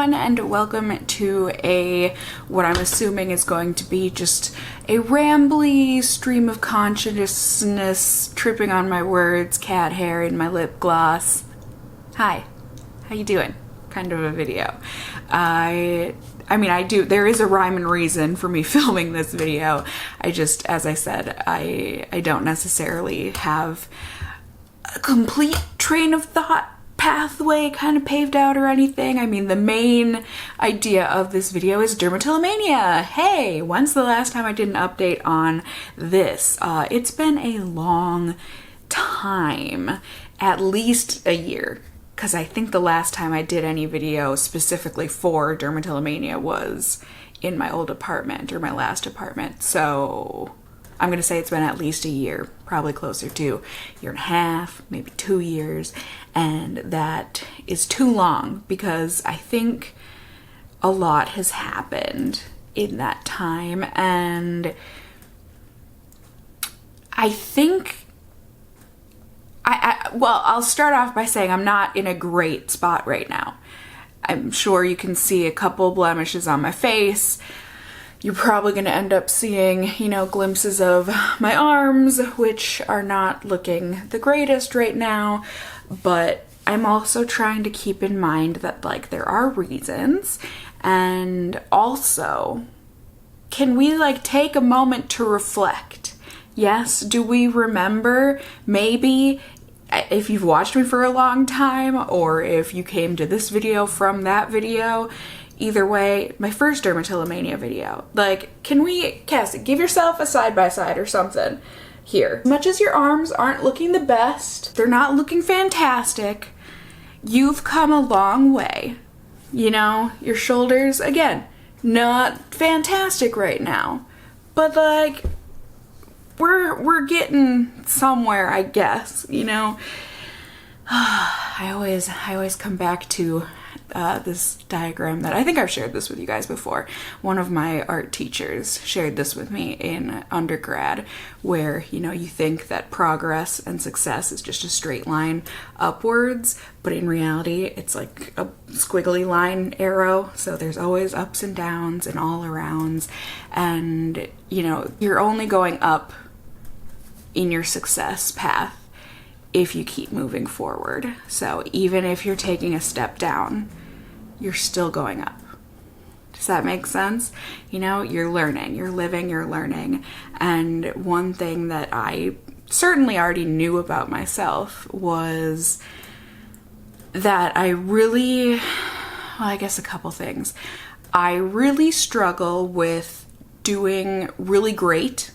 everyone, and welcome to what I'm assuming is going to be just a rambly stream of consciousness, tripping on my words, cat hair in my lip gloss. Hi, how you doing? Kind of a video. There is a rhyme and reason for me filming this video. I just, as I said, I don't necessarily have a complete train of thought pathway kind of paved out or anything. I mean, the main idea of this video is Dermatillomania. Hey, when's the last time I did an update on this? It's been a long time, at least a year, because I think the last time I did any video specifically for Dermatillomania was in my old apartment, or my last apartment. So I'm gonna say it's been at least a year, probably closer to a year and a half, maybe 2 years. And that is too long because I think a lot has happened in that time. And I think, well, I'll start off by saying I'm not in a great spot right now. I'm sure you can see a couple blemishes on my face. You're probably going to end up seeing, glimpses of my arms, which are not looking the greatest right now. But I'm also trying to keep in mind that, there are reasons. And also, can we, take a moment to reflect? Yes, do we remember maybe if you've watched me for a long time, or if you came to this video from that video? Either way, my first Dermatillomania video. Can we, Cassie, give yourself a side-by-side or something here. As much as your arms aren't looking the best, they're not looking fantastic, you've come a long way. Your shoulders, again, not fantastic right now. But we're getting somewhere, I guess, I always come back to this diagram that I think I've shared this with you guys before. One of my art teachers shared this with me in undergrad, where, you think that progress and success is just a straight line upwards, but in reality, it's like a squiggly line arrow. So there's always ups and downs and all arounds. And, you're only going up in your success path if you keep moving forward. So even if you're taking a step down, you're still going up. Does that make sense? You're learning, you're living, you're learning. And one thing that I certainly already knew about myself was that I guess a couple things. I really struggle with doing really great,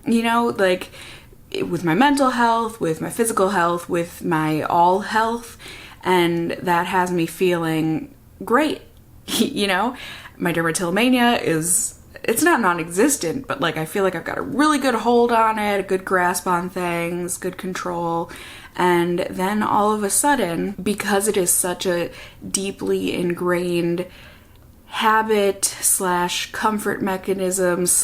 with my mental health, with my physical health, with my all health, and that has me feeling great. My dermatillomania it's not non-existent, but I feel like I've got a really good hold on it, a good grasp on things, good control. And then all of a sudden, because it is such a deeply ingrained habit / comfort mechanism /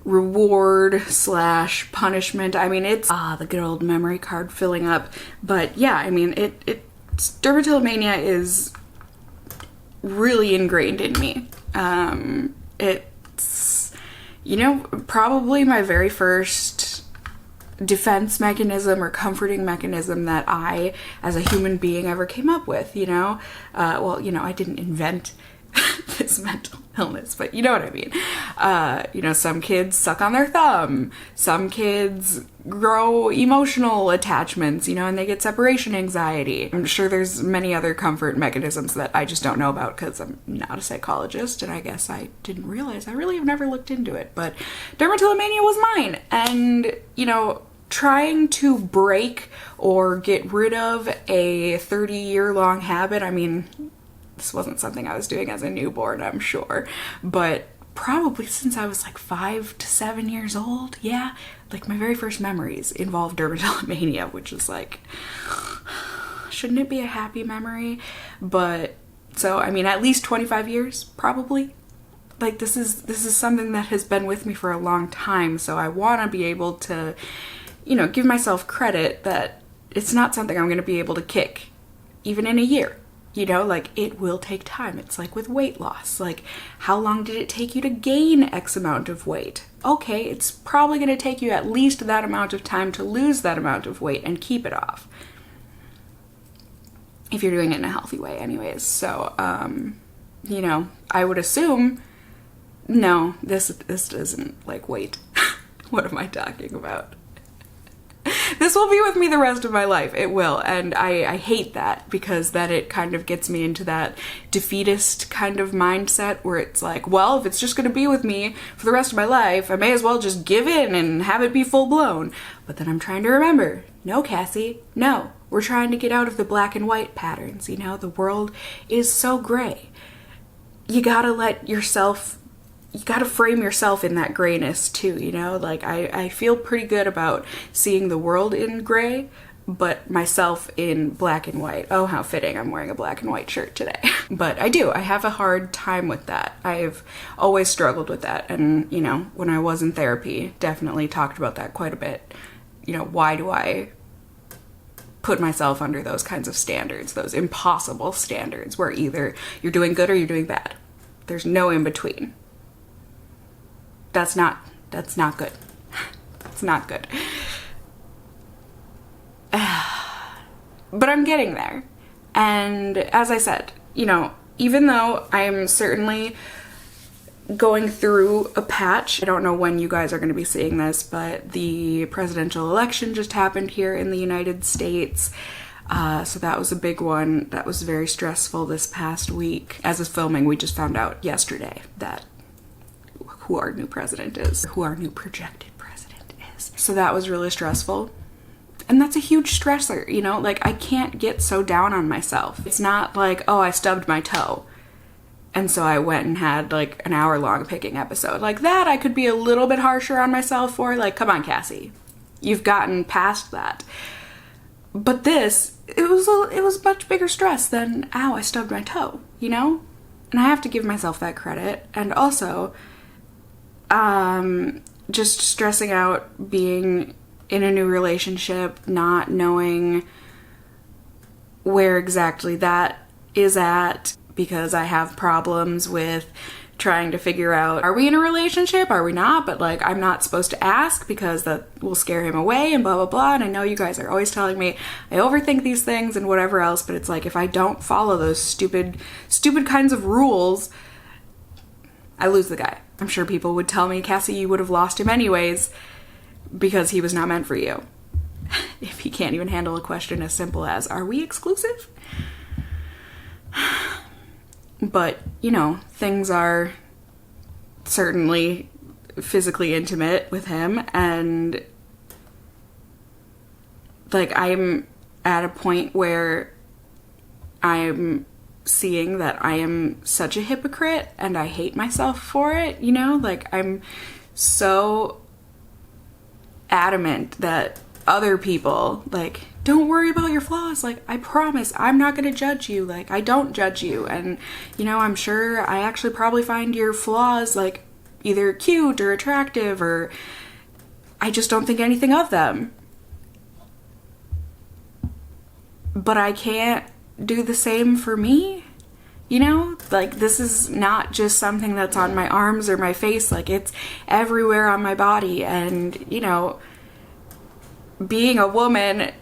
reward / punishment. It's the good old memory card filling up. But yeah, dermatillomania is really ingrained in me. It's, probably my very first defense mechanism or comforting mechanism that I, as a human being, ever came up with, I didn't invent this mental illness, but you know what I mean. Some kids suck on their thumb, some kids grow emotional attachments, and they get separation anxiety. I'm sure there's many other comfort mechanisms that I just don't know about because I'm not a psychologist, and I guess I didn't realize. I really have never looked into it, but dermatillomania was mine. And, trying to break or get rid of a 30-year-long habit, this wasn't something I was doing as a newborn, I'm sure, but probably since I was 5 to 7 years old. Yeah, my very first memories involved dermatillomania, which is shouldn't it be a happy memory? But so at least 25 years probably. This is something that has been with me for a long time, so I want to be able to give myself credit that it's not something I'm going to be able to kick even in a year. You know, like, it will take time. It's like with weight loss. Like, how long did it take you to gain X amount of weight? Okay, it's probably going to take you at least that amount of time to lose that amount of weight and keep it off. If you're doing it in a healthy way anyways. So, you know, I would assume, no, this isn't like weight. What am I talking about? This will be with me the rest of my life. It will. And I hate that, because then it kind of gets me into that defeatist kind of mindset where it's like, well, if it's just going to be with me for the rest of my life, I may as well just give in and have it be full blown. But then I'm trying to remember, no, Cassie, no. We're trying to get out of the black and white patterns, you know? The world is so gray. You gotta let yourself, you gotta frame yourself in that grayness too, you know? Like, I feel pretty good about seeing the world in gray, but myself in black and white. Oh, how fitting, I'm wearing a black and white shirt today. But I have a hard time with that. I've always struggled with that. And, you know, when I was in therapy, definitely talked about that quite a bit. You know, why do I put myself under those kinds of standards, those impossible standards where either you're doing good or you're doing bad. There's no in between. That's not good. It's not good. But I'm getting there. And as I said, you know, even though I'm certainly going through a patch, I don't know when you guys are going to be seeing this, but the presidential election just happened here in the United States. So that was a big one. That was very stressful this past week. As of filming, we just found out yesterday that who our new president is, who our new projected president is. So that was really stressful. And that's a huge stressor, you know? Like, I can't get so down on myself. It's not like, oh, I stubbed my toe, and so I went and had like an hour-long picking episode. Like that, I could be a little bit harsher on myself for. Like, come on, Cassie. You've gotten past that. But this, it was much bigger stress than, ow, I stubbed my toe, you know? And I have to give myself that credit. And also, just stressing out being in a new relationship, not knowing where exactly that is at, because I have problems with trying to figure out, are we in a relationship? Are we not? But like, I'm not supposed to ask because that will scare him away and blah, blah, blah. And I know you guys are always telling me I overthink these things and whatever else, but it's like, if I don't follow those stupid kinds of rules, I lose the guy. I'm sure people would tell me, Cassie, you would have lost him anyways because he was not meant for you. If he can't even handle a question as simple as, are we exclusive? But, you know, things are certainly physically intimate with him, and like, I'm at a point where I'm seeing that I am such a hypocrite and I hate myself for it, you know? Like, I'm so adamant that other people, like, don't worry about your flaws. Like, I promise I'm not going to judge you. Like, I don't judge you. And, you know, I'm sure I actually probably find your flaws, like, either cute or attractive, or I just don't think anything of them. But I can't do the same for me, you know? Like, this is not just something that's on my arms or my face. Like, it's everywhere on my body. And, you know, being a woman,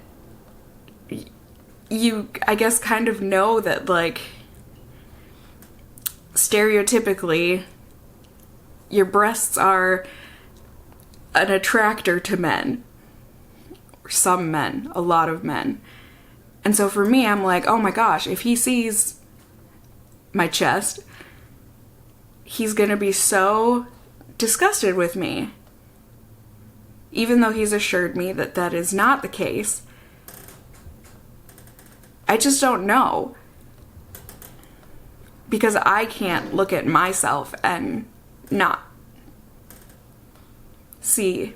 you, I guess, kind of know that, like, stereotypically, your breasts are an attractor to men. Or some men. A lot of men. And so for me, I'm like, oh my gosh, if he sees my chest, he's gonna be so disgusted with me. Even though he's assured me that that is not the case. I just don't know. Because I can't look at myself and not see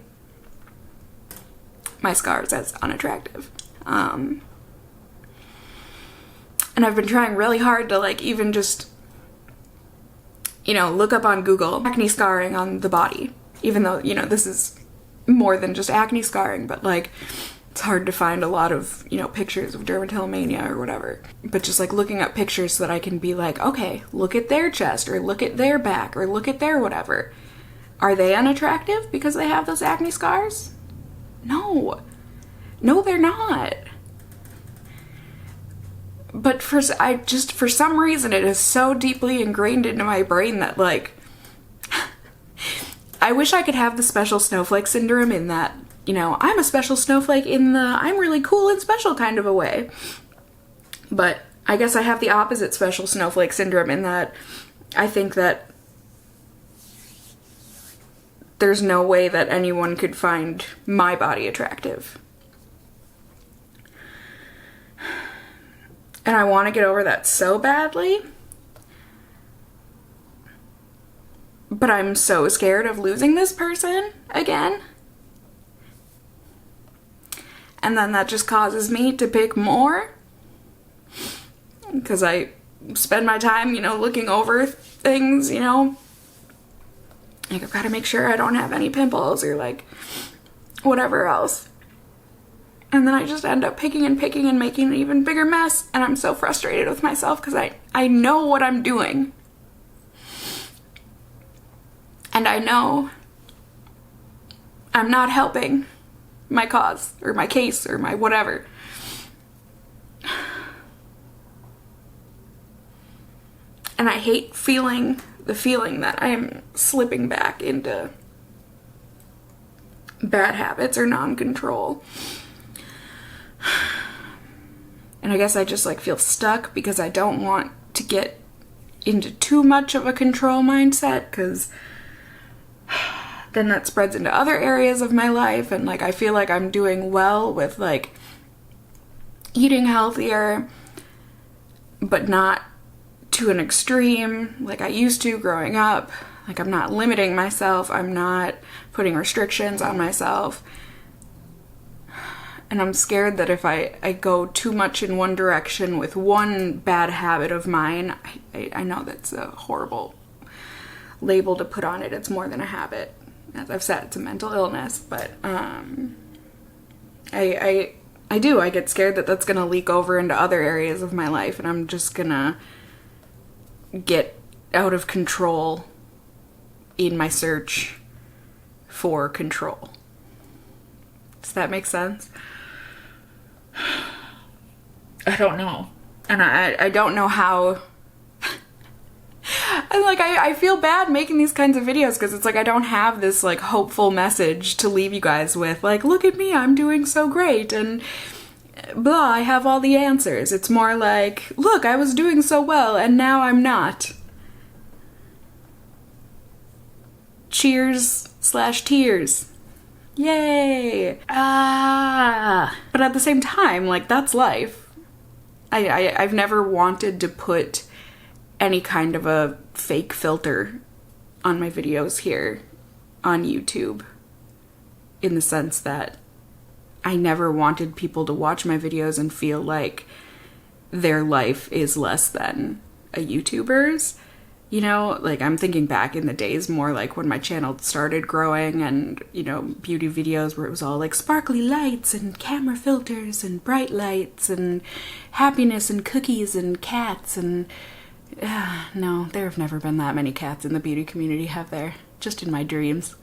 my scars as unattractive. And I've been trying really hard to, like, even just, you know, look up on Google acne scarring on the body. Even though, you know, this is more than just acne scarring, but, like, it's hard to find a lot of, you know, pictures of dermatillomania or whatever. But just like looking up pictures so that I can be like, okay, look at their chest or look at their back or look at their whatever. Are they unattractive because they have those acne scars? No. No, they're not. But for some reason it is so deeply ingrained into my brain that like, I wish I could have the special snowflake syndrome in that, you know, I'm a special snowflake in the I'm really cool and special kind of a way. But I guess I have the opposite special snowflake syndrome in that I think that there's no way that anyone could find my body attractive. And I want to get over that so badly. But I'm so scared of losing this person again. And then that just causes me to pick more. Because I spend my time, you know, looking over things, you know. Like, I've got to make sure I don't have any pimples or, like, whatever else. And then I just end up picking and making an even bigger mess. And I'm so frustrated with myself because I know what I'm doing. And I know I'm not helping my cause or my case or my whatever. And I hate the feeling that I'm slipping back into bad habits or non-control. And I guess I just like feel stuck because I don't want to get into too much of a control mindset, because then that spreads into other areas of my life. And like I feel like I'm doing well with like eating healthier, but not to an extreme like I used to growing up. Like I'm not limiting myself, I'm not putting restrictions on myself. And I'm scared that if I go too much in one direction with one bad habit of mine, I know that's a horrible label to put on it. It's more than a habit. As I've said, it's a mental illness. But I get scared that that's going to leak over into other areas of my life. And I'm just going to get out of control in my search for control. Does that make sense? I don't know. And I don't know how. And like I feel bad making these kinds of videos because it's like I don't have this like hopeful message to leave you guys with, like, look at me, I'm doing so great and blah, I have all the answers. It's more like, look, I was doing so well and now I'm not. Cheers/tears. Yay! But at the same time, like, that's life. I've never wanted to put any kind of a fake filter on my videos here on YouTube, in the sense that I never wanted people to watch my videos and feel like their life is less than a YouTuber's. You know, like I'm thinking back in the days more like when my channel started growing and, you know, beauty videos where it was all like sparkly lights and camera filters and bright lights and happiness and cookies and cats and no, there have never been that many cats in the beauty community, have there? Just in my dreams.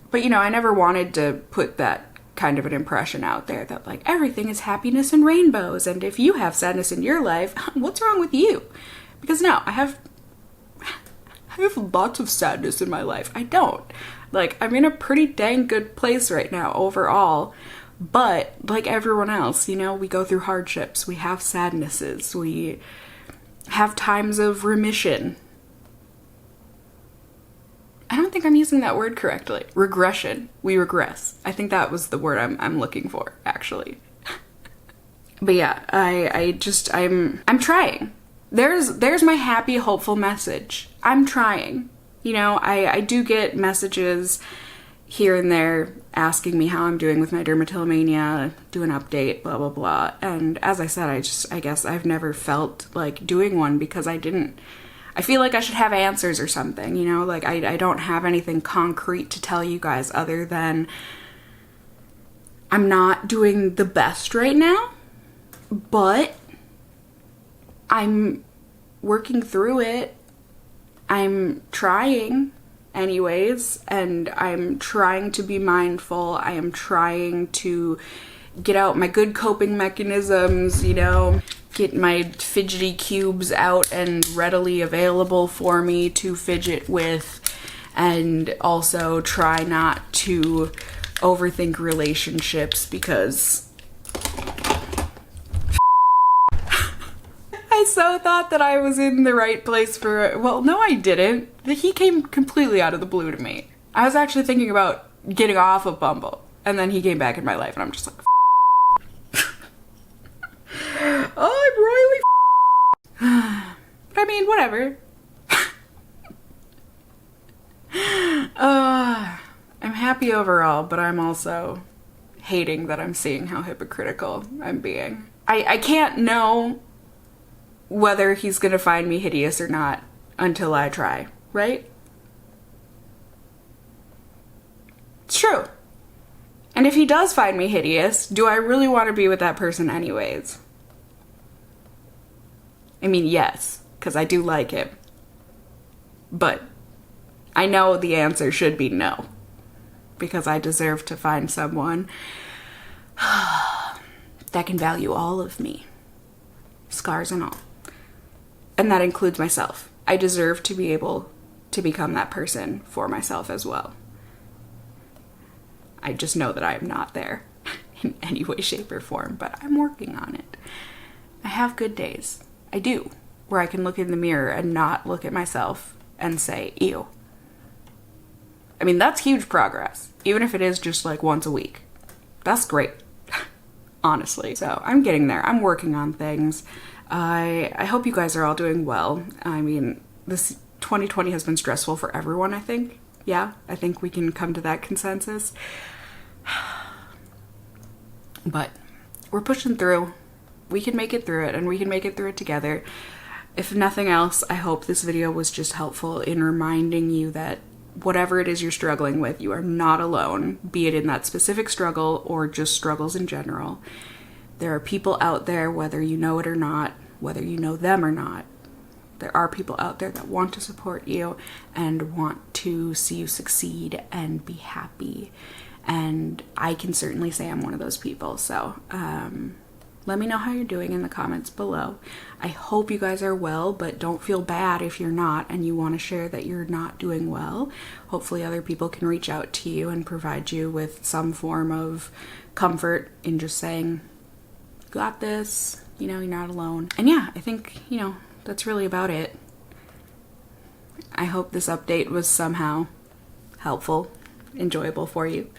But, you know, I never wanted to put that kind of an impression out there that like everything is happiness and rainbows, and if you have sadness in your life, what's wrong with you? Because no, I have lots of sadness in my life. I don't. Like, I'm in a pretty dang good place right now overall, but like everyone else, you know, we go through hardships, we have sadnesses, we have times of remission. I don't think I'm using that word correctly. Regression. We regress. I think that was the word I'm looking for, actually. But yeah, I'm trying. There's my happy, hopeful message. I'm trying. You know, I do get messages here and there asking me how I'm doing with my dermatillomania, do an update, blah, blah, blah. And as I said, I guess I've never felt like doing one because I feel like I should have answers or something, you know? Like, I don't have anything concrete to tell you guys other than I'm not doing the best right now, but I'm working through it. I'm trying anyways, and I'm trying to be mindful. I am trying to get out my good coping mechanisms, you know, get my fidgety cubes out and readily available for me to fidget with, and also try not to overthink relationships because I so thought that I was in the right place for, well, no I didn't. He came completely out of the blue to me. I was actually thinking about getting off of Bumble, and then he came back in my life and I'm just like, oh, I'm royally but I mean, whatever. I'm happy overall, but I'm also hating that I'm seeing how hypocritical I'm being. I can't know whether he's gonna find me hideous or not until I try, right? It's true. And if he does find me hideous, do I really want to be with that person anyways? I mean, yes, because I do like him. But I know the answer should be no, because I deserve to find someone that can value all of me, scars and all. And that includes myself. I deserve to be able to become that person for myself as well. I just know that I am not there in any way, shape, or form, but I'm working on it. I have good days. I do, where I can look in the mirror and not look at myself and say, ew. I mean, that's huge progress, even if it is just like once a week. That's great, honestly. So I'm getting there. I'm working on things. I hope you guys are all doing well. I mean, this 2020 has been stressful for everyone, I think. Yeah, I think we can come to that consensus. But we're pushing through. We can make it through it, and we can make it through it together. If nothing else, I hope this video was just helpful in reminding you that whatever it is you're struggling with, you are not alone, be it in that specific struggle or just struggles in general. There are people out there, whether you know it or not, whether you know them or not. There are people out there that want to support you and want to see you succeed and be happy. And I can certainly say I'm one of those people. So let me know how you're doing in the comments below. I hope you guys are well, but don't feel bad if you're not and you want to share that you're not doing well. Hopefully other people can reach out to you and provide you with some form of comfort in just saying, got this, you know, you're not alone. And yeah, I think, you know, that's really about it. I hope this update was somehow helpful, enjoyable for you.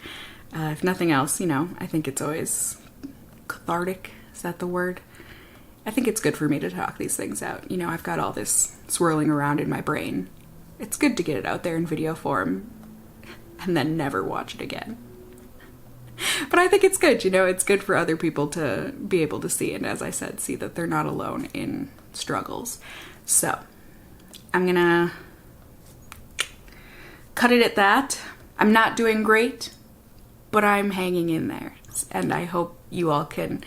If nothing else, you know, I think it's always cathartic. Is that the word? I think it's good for me to talk these things out. You know, I've got all this swirling around in my brain. It's good to get it out there in video form and then never watch it again. But I think it's good, you know, it's good for other people to be able to see, and as I said, see that they're not alone in struggles. So I'm gonna cut it at that. I'm not doing great, but I'm hanging in there, and I hope you all can,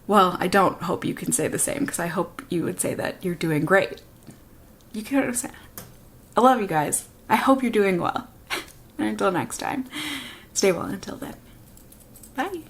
well, I don't hope you can say the same, because I hope you would say that you're doing great. You can understand. I love you guys. I hope you're doing well. And until next time, stay well until then. Bye.